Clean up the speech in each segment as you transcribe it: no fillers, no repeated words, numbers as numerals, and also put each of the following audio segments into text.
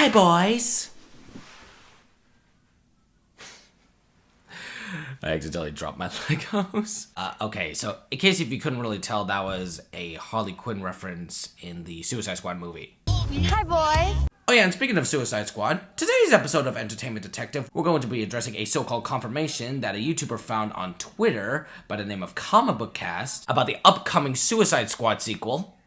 Hi, boys. I accidentally dropped my Legos. Okay, so in case if you couldn't really tell, that was a Harley Quinn reference in the Suicide Squad movie. Hi, boys. Oh yeah, and speaking of Suicide Squad, today's episode of Entertainment Detective, we're going to be addressing a so-called confirmation that a YouTuber found on Twitter by the name of ComicBookCast about the upcoming Suicide Squad sequel,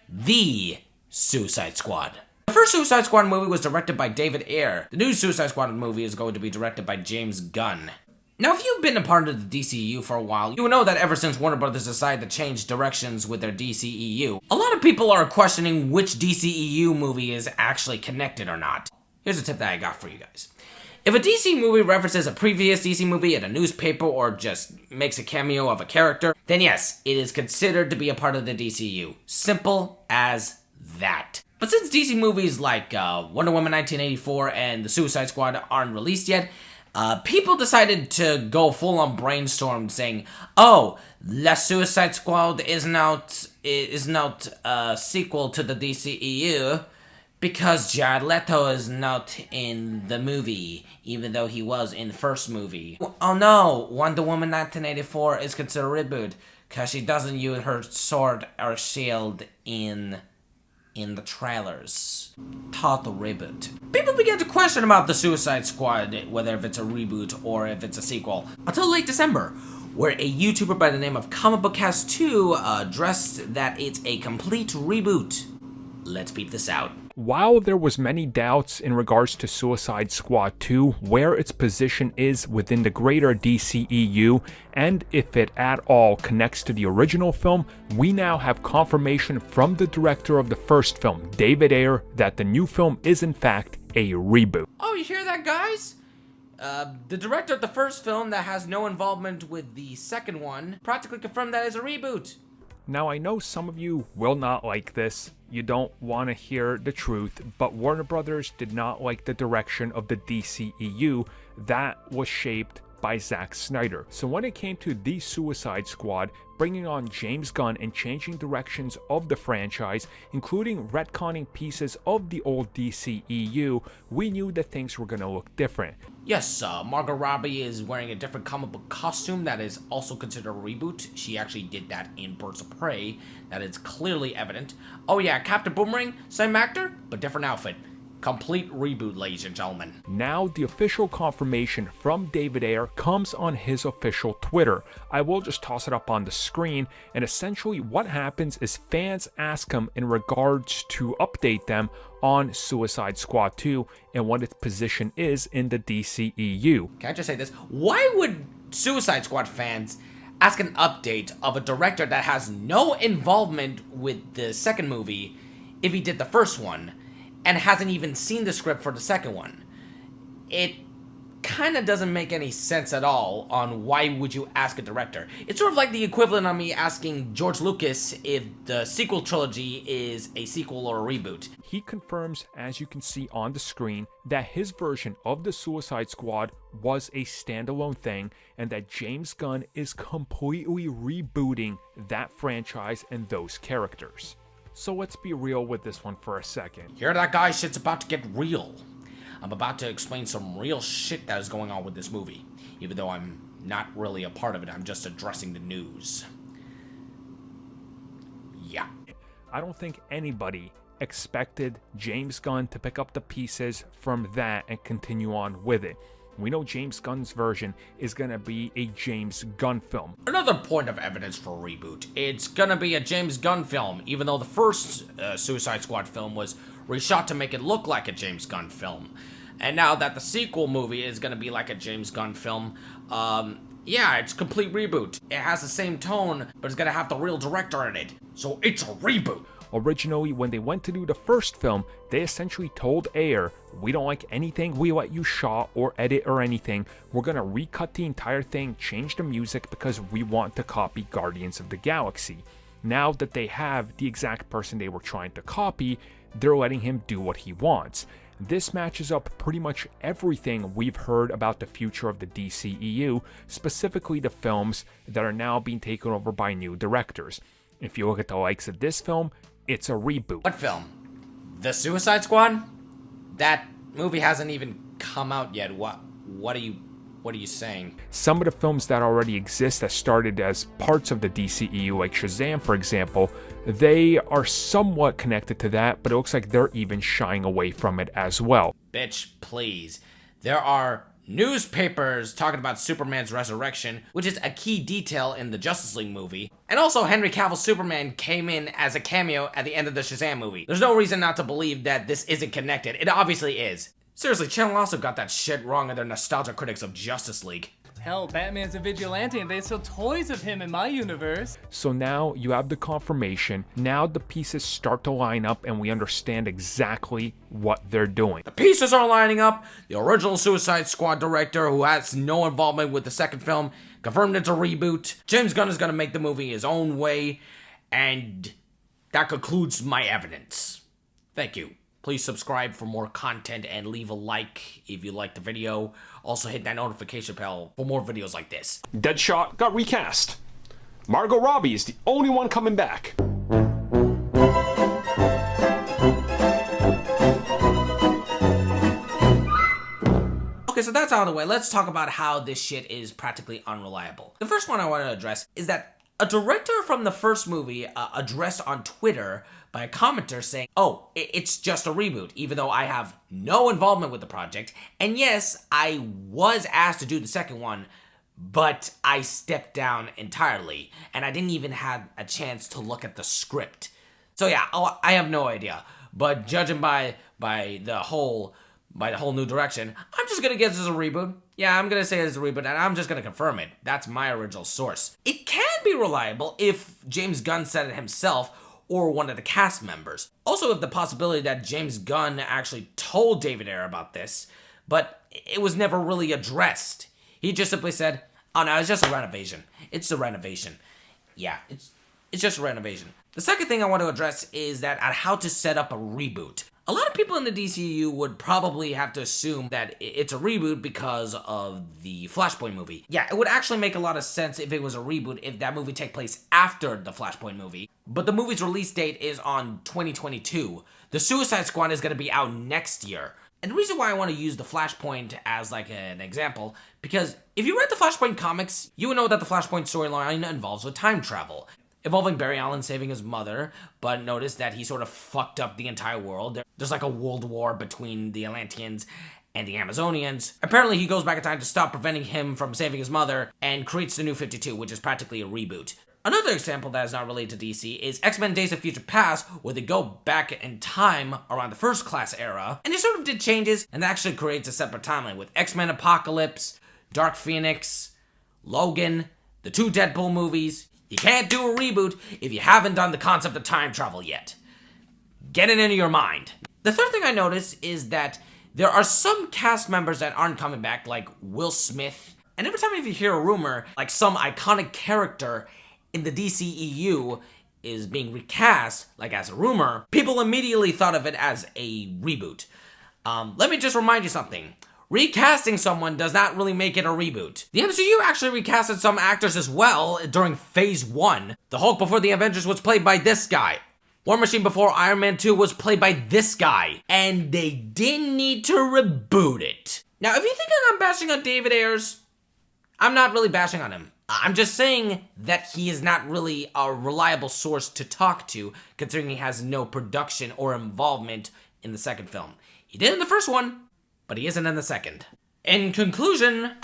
The Suicide Squad. The first Suicide Squad movie was directed by David Ayer. The new Suicide Squad movie is going to be directed by James Gunn. Now, if you've been a part of the DCEU for a while, you will know that ever since Warner Brothers decided to change directions with their DCEU, a lot of people are questioning which DCEU movie is actually connected or not. Here's a tip that I got for you guys. If a DC movie references a previous DC movie in a newspaper or just makes a cameo of a character, then yes, it is considered to be a part of the DCEU. Simple as that. But since DC movies like Wonder Woman 1984 and The Suicide Squad aren't released yet, people decided to go full-on brainstorm saying, oh, The Suicide Squad is not a sequel to the DCEU because Jared Leto is not in the movie, even though he was in the first movie. Oh no, Wonder Woman 1984 is considered a reboot because she doesn't use her sword or shield in the trailers. Total reboot. People began to question about the Suicide Squad, whether if it's a reboot or if it's a sequel, until late December, where a YouTuber by the name of ComicBookCast2 addressed that it's a complete reboot. Let's peep this out. While there was many doubts in regards to Suicide Squad 2, where its position is within the greater DCEU, and if it at all connects to the original film, we now have confirmation from the director of the first film, David Ayer, that the new film is in fact a reboot. Oh, you hear that, guys? The director of the first film that has no involvement with the second one practically confirmed that it's a reboot. Now, I know some of you will not like this. You don't want to hear the truth, but Warner Brothers did not like the direction of the DCEU that was shaped by Zack Snyder. So when it came to The Suicide Squad, bringing on James Gunn and changing directions of the franchise, including retconning pieces of the old DCEU, we knew that things were going to look different. Yes, Margot Robbie is wearing a different comic book costume that is also considered a reboot. She actually did that in Birds of Prey. That is clearly evident. Oh yeah, Captain Boomerang, same actor, but different outfit. Complete reboot, ladies and gentlemen. Now, the official confirmation from David Ayer comes on his official Twitter. I will just toss it up on the screen, and essentially what happens is fans ask him in regards to update them on Suicide Squad 2 and what its position is in the DCEU. Can I just say this? Why would Suicide Squad fans ask an update of a director that has no involvement with the second movie if he did the first one and hasn't even seen the script for the second one? It kind of doesn't make any sense at all on why would you ask a director. It's sort of like the equivalent of me asking George Lucas if the sequel trilogy is a sequel or a reboot. He confirms, as you can see on the screen, that his version of the Suicide Squad was a standalone thing and that James Gunn is completely rebooting that franchise and those characters. So let's be real with this one for a second. Hear that, guys? Shit's about to get real. I'm about to explain some real shit that is going on with this movie. Even though I'm not really a part of it, I'm just addressing the news. Yeah. I don't think anybody expected James Gunn to pick up the pieces from that and continue on with it. We know James Gunn's version is going to be a James Gunn film. Another point of evidence for a reboot. It's going to be a James Gunn film, even though the first Suicide Squad film was reshot to make it look like a James Gunn film. And now that the sequel movie is going to be like a James Gunn film, yeah, it's a complete reboot. It has the same tone, but it's going to have the real director in it. So it's a reboot. Originally, when they went to do the first film, they essentially told Ayer, we don't like anything we let you shot or edit or anything. We're going to recut the entire thing, change the music because we want to copy Guardians of the Galaxy. Now that they have the exact person they were trying to copy, they're letting him do what he wants. This matches up pretty much everything we've heard about the future of the DCEU, specifically the films that are now being taken over by new directors. If you look at the likes of this film, it's a reboot. What film? The Suicide Squad? That movie hasn't even come out yet. What are you saying? Some of the films that already exist that started as parts of the DCEU, like Shazam, for example, they are somewhat connected to that, but it looks like they're even shying away from it as well. Bitch, please. There are newspapers talking about Superman's resurrection, which is a key detail in the Justice League movie. And also, Henry Cavill's Superman came in as a cameo at the end of the Shazam movie. There's no reason not to believe that this isn't connected. It obviously is. Seriously, Channel also got that shit wrong in their nostalgia critics of Justice League. Hell, Batman's a vigilante and they sell toys of him in my universe. So now you have the confirmation. Now the pieces start to line up and we understand exactly what they're doing. The pieces are lining up. The original Suicide Squad director, who has no involvement with the second film, confirmed it's a reboot. James Gunn is going to make the movie his own way. And that concludes my evidence. Thank you. Please subscribe for more content and leave a like if you liked the video. Also hit that notification bell for more videos like this. Deadshot got recast. Margot Robbie is the only one coming back. Okay, so that's out of the way. Let's talk about how this shit is practically unreliable. The first one I want to address is that a director from the first movie addressed on Twitter by a commenter saying, oh, it's just a reboot, even though I have no involvement with the project. And yes, I was asked to do the second one, but I stepped down entirely, and I didn't even have a chance to look at the script. So yeah, I have no idea. But judging by the whole new direction, I'm just gonna guess it's a reboot. Yeah, I'm gonna say it's a reboot, and I'm just gonna confirm it. That's my original source. It can be reliable if James Gunn said it himself, or one of the cast members. Also, if the possibility that James Gunn actually told David Ayer about this, but it was never really addressed. He just simply said, oh no, it's just a renovation. It's a renovation. Yeah, it's just a renovation. The second thing I want to address is that on how to set up a reboot. A lot of people in the DCU would probably have to assume that it's a reboot because of the Flashpoint movie. Yeah, it would actually make a lot of sense if it was a reboot if that movie take place after the Flashpoint movie. But the movie's release date is on 2022. The Suicide Squad is going to be out next year. And the reason why I want to use the Flashpoint as like an example, because if you read the Flashpoint comics, you would know that the Flashpoint storyline involves with time travel, involving Barry Allen saving his mother, but notice that he sort of fucked up the entire world. There's like a world war between the Atlanteans and the Amazonians. Apparently he goes back in time to stop preventing him from saving his mother and creates the New 52, which is practically a reboot. Another example that is not related to DC is X-Men Days of Future Past, where they go back in time around the First Class era, and they sort of did changes, and that actually creates a separate timeline with X-Men Apocalypse, Dark Phoenix, Logan, the 2 Deadpool movies. You can't do a reboot if you haven't done the concept of time travel yet. Get it into your mind. The third thing I noticed is that there are some cast members that aren't coming back, like Will Smith. And every time you hear a rumor, like some iconic character in the DCEU is being recast, like as a rumor, people immediately thought of it as a reboot. Let me just remind you something. Recasting someone does not really make it a reboot. The MCU actually recasted some actors as well during Phase 1. The Hulk before the Avengers was played by this guy. War Machine before Iron Man 2 was played by this guy. And they didn't need to reboot it. Now, if you think I'm bashing on David Ayers, I'm not really bashing on him. I'm just saying that he is not really a reliable source to talk to, considering he has no production or involvement in the second film. He did in the first one, but he isn't in the second. In conclusion, that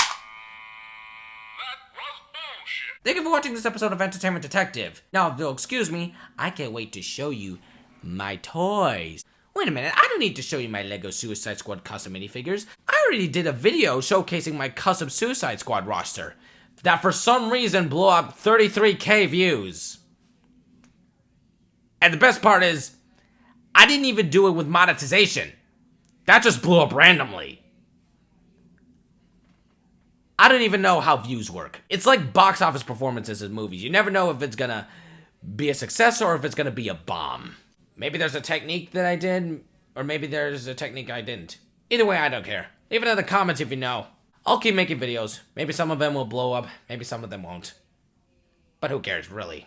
was bullshit. Thank you for watching this episode of Entertainment Detective. Now, if you'll excuse me, I can't wait to show you my toys. Wait a minute, I don't need to show you my LEGO Suicide Squad custom minifigures. I already did a video showcasing my custom Suicide Squad roster that for some reason blew up 33K views. And the best part is, I didn't even do it with monetization. That just blew up randomly. I don't even know how views work. It's like box office performances in movies. You never know if it's gonna be a success or if it's gonna be a bomb. Maybe there's a technique that I did, or maybe there's a technique I didn't. Either way, I don't care. Leave it in the comments if you know. I'll keep making videos. Maybe some of them will blow up, maybe some of them won't. But who cares, really?